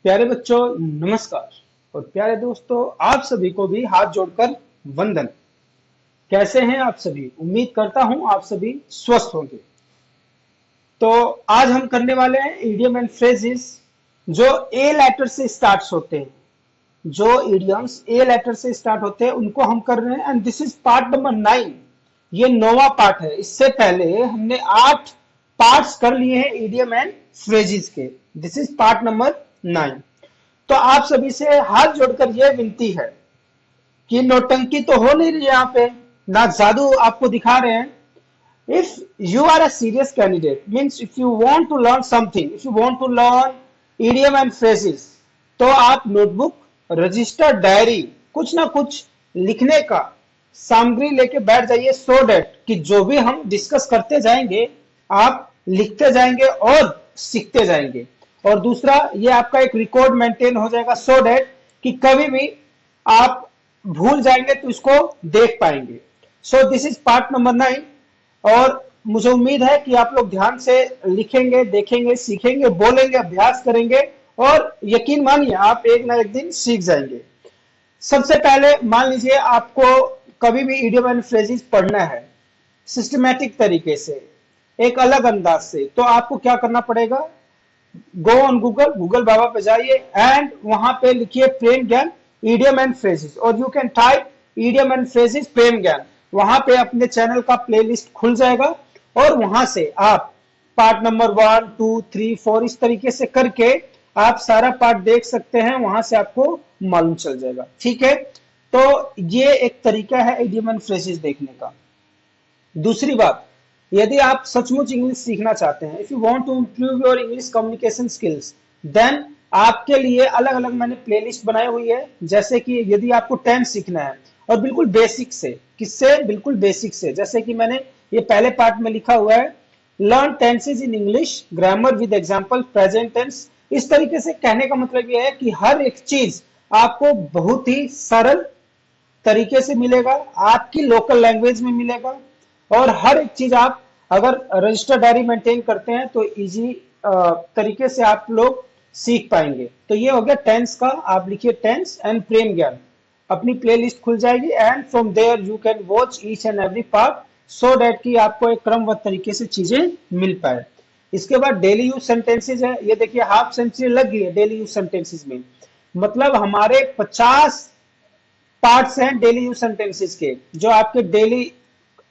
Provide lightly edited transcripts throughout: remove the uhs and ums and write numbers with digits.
प्यारे बच्चों, नमस्कार। और प्यारे दोस्तों, आप सभी को भी हाथ जोड़कर वंदन। कैसे हैं आप सभी? उम्मीद करता हूं आप सभी स्वस्थ होंगे। तो आज हम करने वाले हैं इडियम एंड फ्रेजेस जो ए लेटर से स्टार्ट होते हैं। जो इडियम्स ए लेटर से स्टार्ट होते हैं उनको हम कर रहे हैं, and this is part number 9। ये 9वां पार्ट है। इससे पहले हमने 8 पार्ट्स कर लिए हैं इडियम एंड फ्रेजेस के। This is part number 9। तो आप सभी से हाथ जोड़कर यह विनती है कि नौटंकी तो हो नहीं रही यहाँ पे, ना जादू आपको दिखा रहे हैं। If you are a serious candidate, means if you want to learn something, if you want to learn idiom and phrases, तो आप नोटबुक, रजिस्टर, डायरी, कुछ ना कुछ लिखने का सामग्री लेके बैठ जाइए, सो डेट कि जो भी हम डिस्कस करते जाएंगे आप लिखते जाएंगे और सीखते जाएंगे। और दूसरा, ये आपका एक रिकॉर्ड मेंटेन हो जाएगा, सो डेट कि कभी भी आप भूल जाएंगे तो इसको देख पाएंगे। So this is part number 9। और मुझे उम्मीद है कि आप लोग ध्यान से लिखेंगे, देखेंगे, सीखेंगे, बोलेंगे, अभ्यास करेंगे और यकीन मानिए आप एक ना एक दिन सीख जाएंगे। सबसे पहले मान लीजिए आपको कभी भी इडियम एंड फ्रेजेस पढ़ना है सिस्टमैटिक तरीके से, एक अलग अंदाज से, तो आपको क्या करना पड़ेगा? गो ऑन गूगल, गूगल बाबा पे जाइए एंड वहां पे लिखिए Prem Gyan idiom and phrases, और you can type idiom and phrases Prem Gyan. वहां पे अपने चैनल का प्लेलिस्ट खुल जाएगा और वहां से आप पार्ट नंबर 1, 2, 3, 4 इस तरीके से करके आप सारा पार्ट देख सकते हैं। वहां से आपको मालूम चल जाएगा। ठीक है, तो ये एक तरीका है इडियम एंड फ्रेजेस देखने का। दूसरी बात, यदि आप सचमुच इंग्लिश सीखना चाहते हैं, if you want to improve your English communication skills, then आपके लिए अलग अलग मैंने प्लेलिस्ट बनाई हुई है। जैसे कि यदि आपको टेंस सीखना है और बिल्कुल बेसिक से, किससे? बिल्कुल बेसिक से, जैसे कि मैंने ये पहले पार्ट में लिखा हुआ है, learn tenses in English, grammar with example, present tense. इस तरीके से कहने का मतलब ये है कि हर एक चीज आपको बहुत ही सरल तरीके से मिलेगा, आपकी लोकल लैंग्वेज में मिलेगा। और हर एक चीज आप अगर रजिस्टर डायरी मेंटेन करते हैं तो इजी तरीके से आप लोग सीख पाएंगे। तो ये हो गया टेंस का। आप लिखिए टेंस एंड प्रेम ज्ञान, अपनी प्लेलिस्ट खुल जाएगी and from there you can watch each and every part, so that कि आपको एक क्रमबद्ध तरीके से चीजें मिल पाए। इसके बाद डेली यूज सेंटेंसेज है। ये देखिए हाफ सेंचुरी लग गई है डेली यूज सेंटेंसेज में। मतलब हमारे 50 पार्ट्स हैं डेली यूज सेंटेंसेस के, जो आपके डेली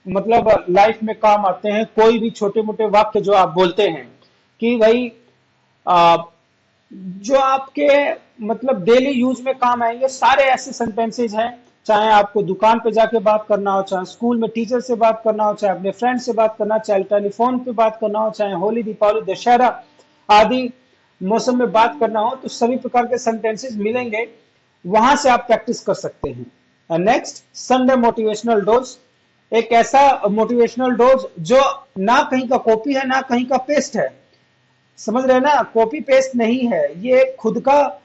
मतलब लाइफ में काम आते हैं। कोई भी छोटे मोटे वाक्य जो आप बोलते हैं कि भाई आ, जो आपके मतलब डेली यूज में काम आएंगे, सारे ऐसे सेंटेंसेस हैं। चाहे आपको दुकान पे जाके बात करना हो, चाहे स्कूल में टीचर से बात करना हो, चाहे अपने फ्रेंड से बात करना, चाहे टेलीफोन पे बात करना हो, चाहे होली, दीपावली, दशहरा आदि मौसम में बात करना हो, तो सभी प्रकार के सेंटेंसेस मिलेंगे। वहां से आप प्रैक्टिस कर सकते हैं। Next, Sunday motivational dose. एक ऐसा मोटिवेशनल डोज जो ना कहीं का कॉपी है ना कहीं का पेस्ट है। समझ रहे हैं ना? कॉपी पेस्ट नहीं है, ये खुद का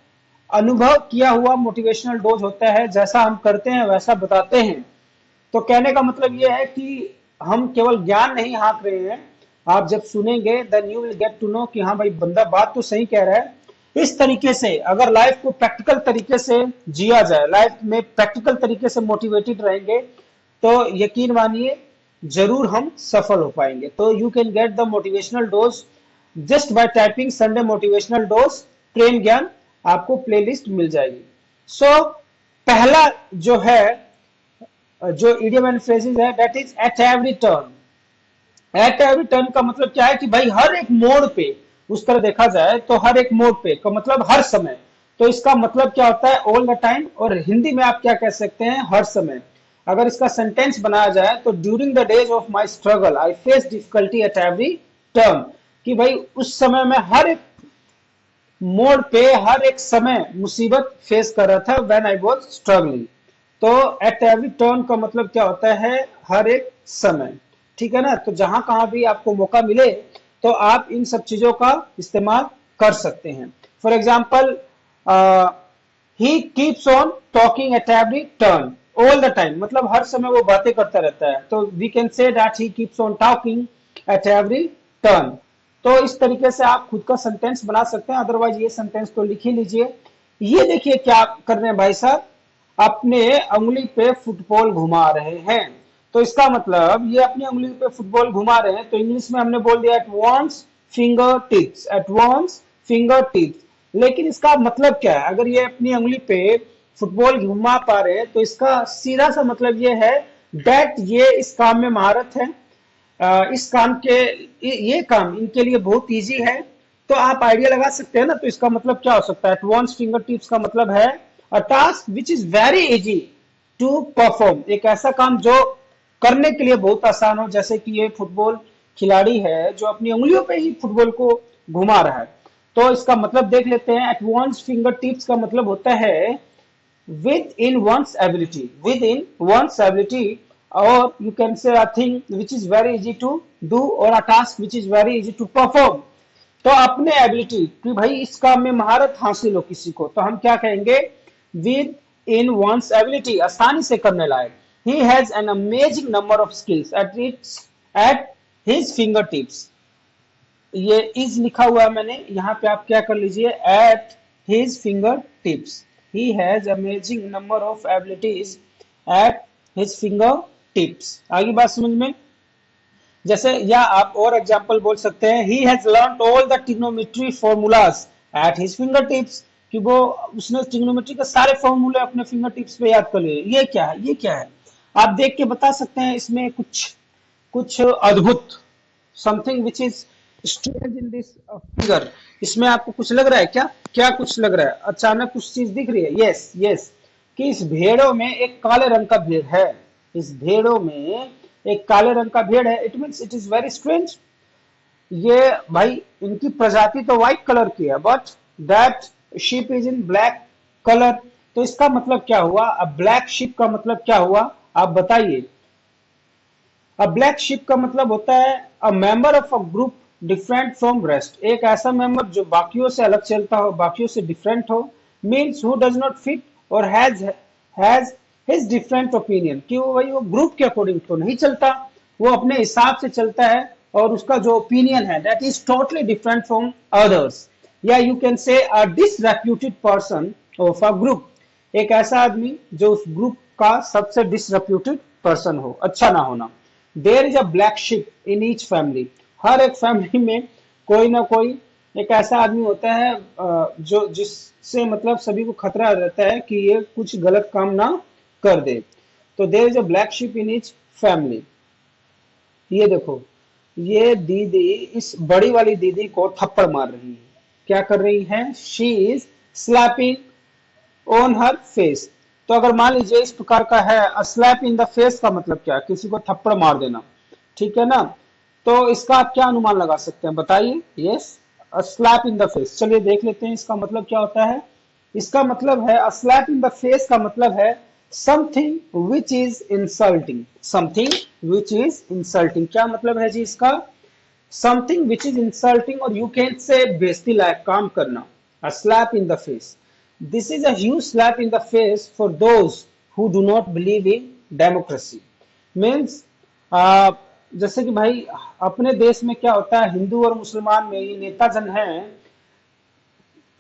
अनुभव किया हुआ मोटिवेशनल डोज होता है। जैसा हम करते हैं वैसा बताते हैं। तो कहने का मतलब ये है कि हम केवल ज्ञान नहीं हाँक रहे हैं। आप जब सुनेंगे then you will get to know कि हाँ भाई बंदा बात तो सही कह रहा है। इस तरीके से अगर लाइफ को प्रैक्टिकल तरीके से जिया जाए, लाइफ में प्रैक्टिकल तरीके से मोटिवेटेड रहेंगे, तो यकीन मानिए जरूर हम सफल हो पाएंगे। तो you can get the motivational dose just by typing Sunday motivational dose Prem Gyan, आपको प्लेलिस्ट मिल जाएगी। सो पहला जो है, जो इडियम एंड फ्रेजेस है, that is eight every turn. Eight every turn का मतलब क्या है कि भाई हर एक मोड़ पे, उस तरह देखा जाए तो हर एक मोड़ पे का मतलब हर समय। तो इसका मतलब क्या होता है? All the time. और हिंदी में आप क्या कह सकते हैं? हर समय। अगर इसका सेंटेंस बनाया जाए तो during the days of my struggle I face difficulty eight every turn, कि भाई उस समय में हर एक मोड़ पे, हर एक समय मुसीबत फेस कर रहा था, व्हेन आई वाज स्ट्रगलिंग। तो एट एवरी टर्न का मतलब क्या होता है? हर एक समय। ठीक है ना? तो जहां कहां भी आपको मौका मिले तो आप इन सब चीजों का इस्तेमाल कर सकते हैं। For example, he keeps on talking at every turn, all the time, मतलब हर समय वो बातें करता रहता है। तो we can say that he keeps on talking at every turn. तो इस तरीके से आप खुद का सेंटेंस बना सकते हैं, अदरवाइज ये सेंटेंस तो लिख ही लीजिए। ये देखिए क्या कर रहे हैं भाई साहब, अपने उंगली पे फुटबॉल घुमा रहे हैं। तो इसका मतलब ये अपनी उंगली पे फुटबॉल घुमा रहे हैं, तो इंग्लिश में हमने बोल दिया at once fingertips, at once fingertips. लेकिन इसका मतलब क्या है, अगर ये अपनी उंगली पे फुटबॉल घुमा पा रहे हैं तो इसका सीधा सा मतलब ये है दैट ये इस काम में महारत है। इस काम के ये काम इनके लिए बहुत इजी है। तो आप आइडिया लगा सकते हैं ना, तो इसका मतलब क्या हो सकता है, एडवांस फिंगर टिप्स का मतलब है a task which is very easy to perform, एक ऐसा काम जो करने के लिए बहुत आसान हो। जैसे कि ये फुटबॉल खिलाड़ी है जो अपनी उंगलियों पे ही फुटबॉल को घुमा रहा है। तो इसका मतलब देख लेते हैं, एडवांस फिंगर टिप्स का मतलब होता है within one's ability, or you can say a thing which is very easy to do or a task which is very easy to perform। तो अपने एबिलिटी कि भाई इस काम में महारत हासिल हो किसी को, तो हम क्या कहेंगे, विद इन वंस एबिलिटी, आसानी से करने लायक। He has an amazing number of skills at his finger tips. ये इज लिखा हुआ है मैंने, यहाँ पे आप क्या कर लीजिए, eight his finger tips, he has amazing number of abilities eight his finger tips. आगे बात समझ में। जैसे या आप और एग्जांपल बोल सकते हैं, he has learned all the trigonometry formulas eight his finger tips, कि वो उसने ट्रिग्नोमेट्री के सारे फॉर्मूले अपने फिंगर टिप्स पे याद कर लिए। ये क्या है, ये क्या है, आप देख के बता सकते हैं इसमें कुछ कुछ अद्भुत, something which is strange in this figure. इसमें आपको कुछ लग रहा है क्या, क्या कुछ लग रहा है, अचानक कुछ चीज दिख रही है। यस यस, कि इस भेड़ों में एक काले रंग का भेड़ है, इस भेड़ों में एक काले रंग का भेड़ है, it means it is very strange. ये भाई इनकी प्रजाति तो व्हाइट कलर की है, but that ship is in black colour. तो इसका मतलब क्या हुआ, अब ब्लैक शिप का मतलब क्या हुआ, आप बताइए। अ ब्लैक शिप का मतलब होता है a member of a group different from rest, एक ऐसा मेंबर जो बाकियों से अलग चलता हो, बाकियों से डिफरेंट हो। Means who does not fit और हैज हिज डिफरेंट ओपिनियन, कि वो भाई वो ग्रुप के अकॉर्डिंग तो नहीं चलता, वो अपने हिसाब से चलता है, और उसका जो ओपिनियन है that is totally different from others. या you can say a disreputed person of a group, एक ऐसा आदमी जो उस ग्रुप का सबसे डिसरेप्यूटेड पर्सन हो, अच्छा ना होना। There is a black sheep in each family, हर एक फैमिली में कोई ना कोई एक ऐसा आदमी होता है जो जिससे मतलब सभी को खतरा रहता है कि ये कुछ गलत काम ना कर दे। तो there is a black sheep in each family. ये देखो, ये दीदी इस बड़ी वाली दीदी को थप्पड़ मार रही है, क्या कर रही है, she is slapping on her face. तो अगर मान लीजिए इस प्रकार का है, स्लैप इन द फेस का मतलब क्या है, किसी को थप्पड़ मार देना, ठीक है ना। तो इसका आप क्या अनुमान लगा सकते हैं, बताइए। Yes, slap in the face, चलिए देख लेते हैं इसका मतलब क्या होता है। इसका मतलब है स्लैप इन द फेस का मतलब है something which is insulting, something which is insulting. क्या मतलब है जी इसका, समथिंग विच इज इंसल्टिंग, और यू कैन से बेइज्जती लायक काम करना, a slap in the face. This is a huge slap in the face for those who do not believe in democracy. Means जैसे कि भाई अपने देश में क्या होता है, हिंदू और मुसलमान में ये नेता जन हैं,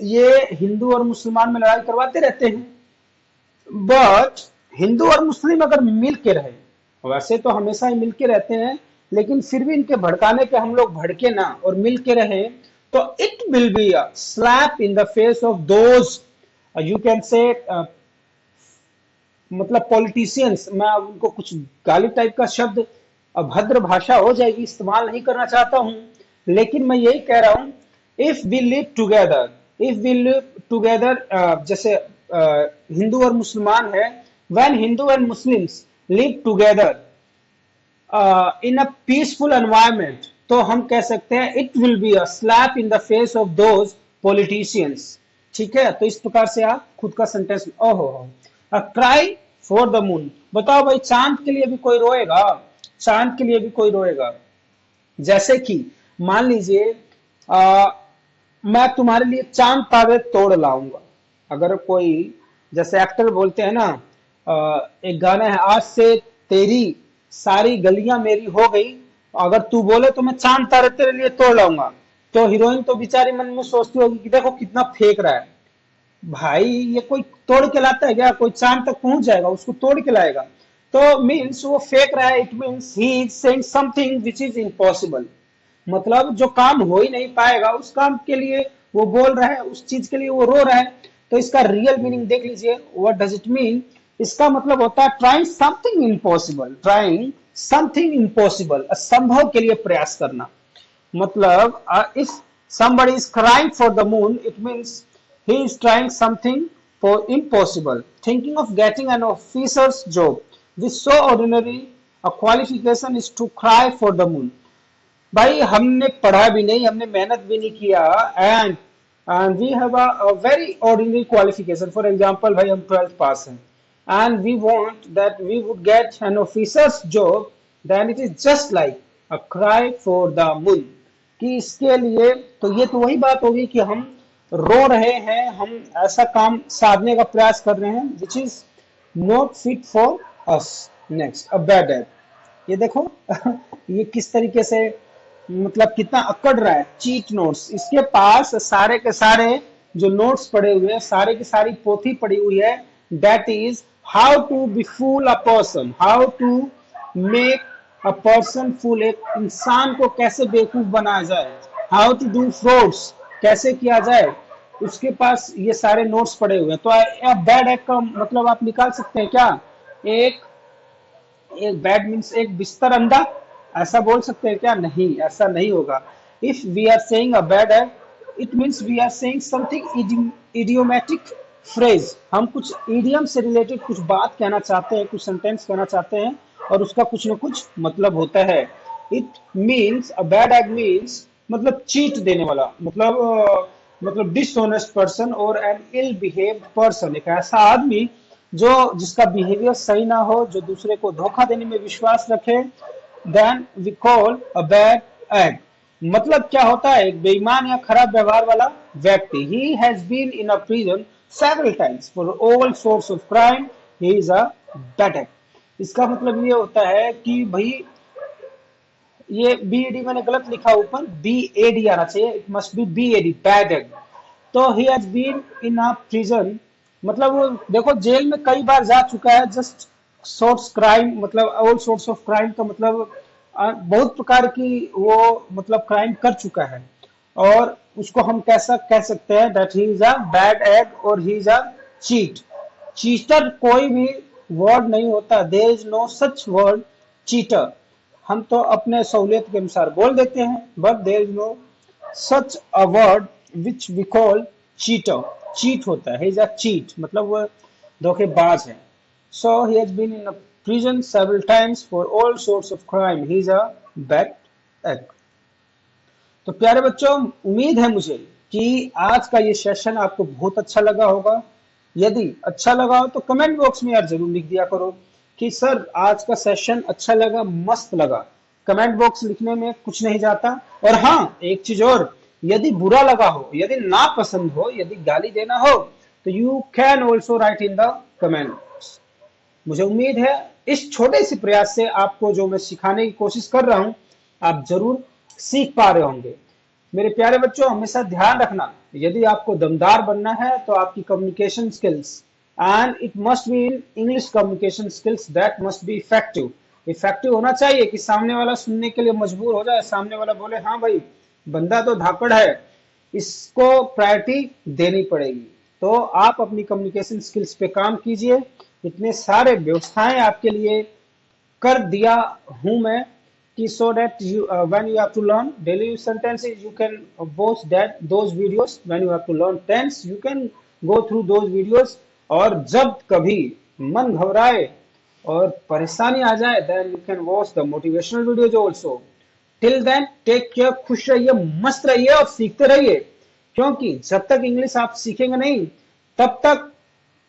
ये हिंदू और मुसलमान में लड़ाई करवाते रहते हैं। बट हिंदू और मुस्लिम अगर मिल के रहे, वैसे तो हमेशा ही मिल के रहते हैं, लेकिन फिर भी इनके भड़काने पे हम लोग भड़के ना और मिल के रहे, तो it will be a slap in the face of those, you can से मतलब पॉलिटिशियंस। मैं उनको कुछ गाली टाइप का शब्द, अभद्र भाषा हो जाएगी, इस्तेमाल नहीं करना चाहता हूं, लेकिन मैं यही कह रहा हूं, if we live together, if we live together, जैसे हिंदू और मुसलमान है, when Hindu and Muslims live together in a peaceful environment, तो हम कह सकते हैं it will be a slap in the face of those politicians. ठीक है, तो इस प्रकार से आप खुद का सेंटेंस, ओहो, अ क्राई फॉर द मून। बताओ भाई, चांद के लिए भी कोई रोएगा, चांद के लिए भी कोई रोएगा। जैसे कि मान लीजिए मैं तुम्हारे लिए चांद तारे तोड़ लाऊंगा। अगर कोई, जैसे एक्टर बोलते हैं ना, एक गाना है, आज से तेरी सारी गलियां मेरी हो गई, अगर तू बोले तो मैं चांद तारे तेरे लिए तोड़ लाऊंगा। तो हीरोइन तो बेचारी मन में सोचती होगी कि देखो कितना फेंक रहा है भाई, ये कोई तोड़ के लाता है क्या? कोई चांद तक पहुंच जाएगा, उसको तोड़ के लाएगा? तो मीन्स वो फेंक रहा है, it means he is saying something which is impossible. मतलब जो काम हो ही नहीं पाएगा उस काम के लिए वो बोल रहा है, उस चीज के लिए वो रो रहा है। तो इसका रियल मीनिंग देख लीजिए, व्हाट डज इट मीन? इसका मतलब होता है trying something impossible, trying something impossible, असंभव के लिए प्रयास करना। मतलब if somebody is crying for the moon, it means he is trying something for impossible, thinking of getting an officer's job with so ordinary a qualification is to cry for the moon। भाई हमने पढ़ा भी नहीं, हमने मेहनत भी नहीं किया, and we have a very ordinary qualification. For example भाई हम 12th पास हैं and we want that we would get an officer's job, then it is just like a cry for the moon. कि इसके लिए तो ये तो वही बात होगी कि हम रो रहे हैं, हम ऐसा काम साधने का प्रयास कर रहे हैं which is not fit for us. Next, a bad egg. ये देखो ये किस तरीके से, मतलब कितना अकड़ रहा है। चीट नोट्स, इसके पास सारे के सारे जो नोट्स पड़े हुए हैं, सारे की सारी पोथी पड़ी हुई है। That is how to be fool a person, how to make a person fool, एक इंसान को कैसे बेवकूफ बनाया जाए, हाउ टू डू फ्रॉड्स, कैसे किया जाए, उसके पास ये सारे नोट्स पड़े हुए हैं। तो बैड एक्ट का मतलब आप निकाल सकते हैं क्या? एक एक बैड मीन्स एक बिस्तर अंधा, ऐसा बोल सकते हैं क्या? नहीं, ऐसा नहीं होगा। If we are saying a bad act, it means we are saying something idiomatic phrase. हम कुछ इडियम से रिलेटेड कुछ बात कहना चाहते हैं, कुछ सेंटेंस कहना चाहते हैं और उसका कुछ ना कुछ मतलब होता है। It means a bad act means मतलब चीट देने वाला, मतलब डिसऑनेस्ट पर्सन और एन इल बिहेव्ड पर्सन, एक ऐसा आदमी जो जिसका बिहेवियर सही ना हो, जो दूसरे को धोखा देने में विश्वास रखे, then we call a bad egg. मतलब क्या होता है? एक बेईमान या खराब व्यवहार वाला व्यक्ति। He has been in a prison several times for all source of crime, he is a bad egg. इसका मतलब ये होता है कि भाई, ये बी डी मैंने गलत लिखा, ऊपर बी ए डी आना चाहिए, it must be B A D, bad egg. तो he has been in a prison, मतलब वो देखो जेल में कई बार जा चुका है। जस्ट सोर्ट्स क्राइम, मतलब ऑल सोर्ट्स ऑफ क्राइम का मतलब बहुत प्रकार की वो मतलब क्राइम कर चुका है। और उसको हम कैसा कह सकते हैं? That he is a bad egg और he is a cheat. Cheater कोई भी वर्ड नहीं होता, there is no such word cheater. हम तो अपने सहूलियत के अनुसार बोल देते हैं, but there is no such a word which we call cheater. Cheat होता है, ही इज अ चीट, मतलब वो धोखेबाज है। So he has been in a prison several times for all sorts of crime, he is a bad egg. तो प्यारे बच्चों, उम्मीद है मुझे कि आज का ये सेशन आपको बहुत अच्छा लगा होगा। यदि अच्छा लगा हो तो कमेंट बॉक्स में यार जरूर लिख दिया करो कि सर आज का सेशन अच्छा लगा, मस्त लगा। कमेंट बॉक्स लिखने में कुछ नहीं जाता। और हाँ, एक चीज और, यदि बुरा लगा हो, यदि ना पसंद हो, यदि गाली देना हो, तो you can also right in the comment. मुझे उम्मीद है इस छोटे से प्रयास से आपको जो मैं सिखाने की कोशिश कर रहा हूं, आप जरूर सीख पा रहे होंगे। मेरे प्यारे बच्चों, हमेशा ध्यान रखना, यदि आपको दमदार बनना है तो आपकी communication skills, and it must be in English communication skills, that must be effective. Effective होना चाहिए कि सामने वाला सुनने के लिए मजबूर हो जाए, सामने वाला बोले हाँ भाई बंदा तो धाकड़ है, इसको प्रायोरिटी देनी पड़ेगी। तो आप अपनी कम्युनिकेशन स्किल्स पे काम कीजिए। इतने सारे व्यवस्थाएं आपके लिए कर दिया हूं मैं कि so that you when you have to learn daily sentences, you can watch that those videos। when you have to learn tense, you can go through those videos। और जब कभी मन घबराए और परेशानी आ जाए, then you can watch the motivational videos also। Till then take care, खुश रहिए, मस्त रहिए और सीखते रहिए। क्योंकि जब तक इंग्लिश आप सीखेंगे नहीं, तब तक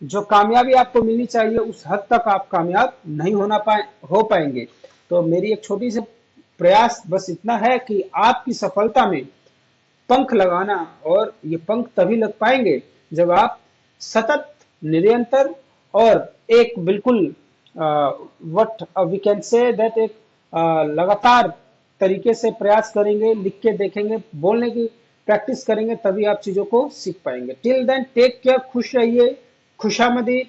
जो कामयाबी आपको मिलनी चाहिए उस हद तक आप कामयाब नहीं हो पाएंगे। तो मेरी एक छोटी सी प्रयास बस इतना है कि आपकी सफलता में पंख लगाना, और ये पंख तभी लग पाएंगे जब आप सतत, निरंतर और एक बिल्कुल what we can say that एक लगातार तरीके से प्रयास करेंगे, लिख के देखेंगे, बोलने की प्रैक्टिस करेंगे, तभी आप चीजों को सीख पाएंगे। टिल देन टेक केयर, खुश रहिए, खुशामदी।